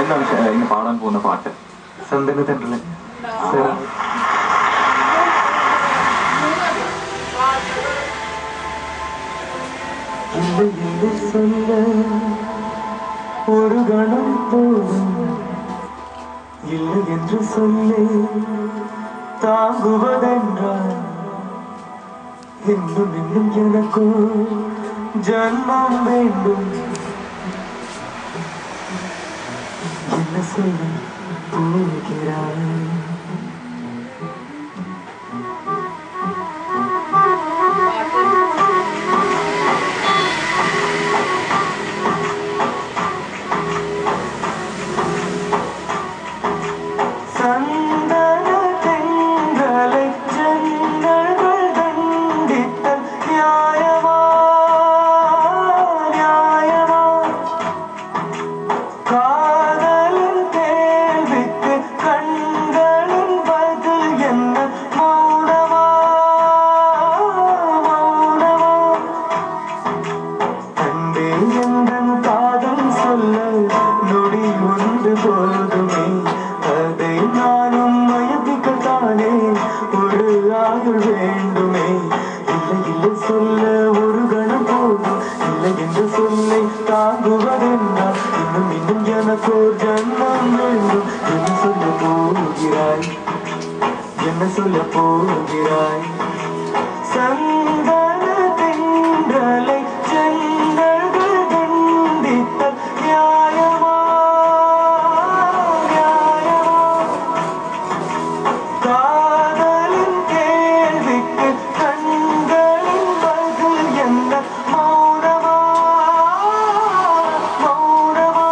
എന്താണ് ഇന്ന് പാടാൻ പോകുന്ന പാട്ട്? സന്തനത്തല്ലേ சொல்ல ஒரு கணம் போதும் இல்லை என்று சொல்லே தாங்குவதென்றால் இன்னும் இன்னும் எனக்கோ ஜன்மம் வேண்டும். என்ன சொல்ல போகிறாய்? என்ன சொல்ல போகிறாய்? சந்தன தென்றலை ஜன்னல்கள் கண்டித்த நியாயமா நியாயமா? காதலின் கேள்விக்கு கண்களின் பதில் என்ன? மௌனமா மௌனமா?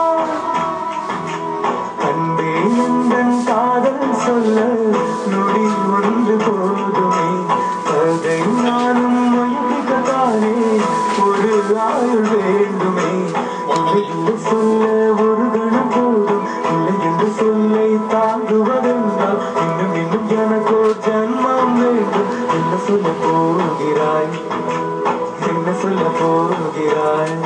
கண்டே எந்தன் காதல் சொல்ல நொடி ஒன்று போதுமே, அதை நானும் மயக்கத்தானே ஒரு ஆயுள் வேண்டுமே. இல்லை சொல்ல ஒரு கணம் போதும், இல்லை என்று சொல்லை தாங்குவதென்றால் இன்னும் இன்னும் எனக்கோ ஜன்மம் வேண்டும். என்ன சொல்ல போகிறாய்? என்ன சொல்ல போகிறாய்?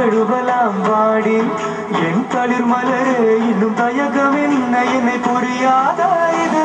தழுவலாம் வாடி என் தளிர் மலரே இன்னும் தயக்கம் என்ன என்னை புரியாத இது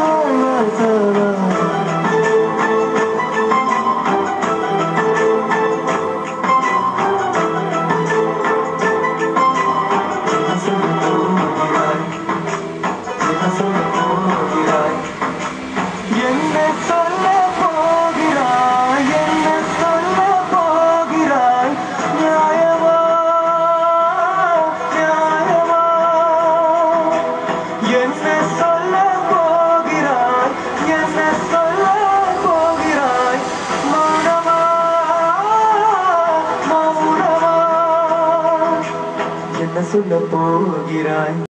என்ன சொல்ல போகிறாய்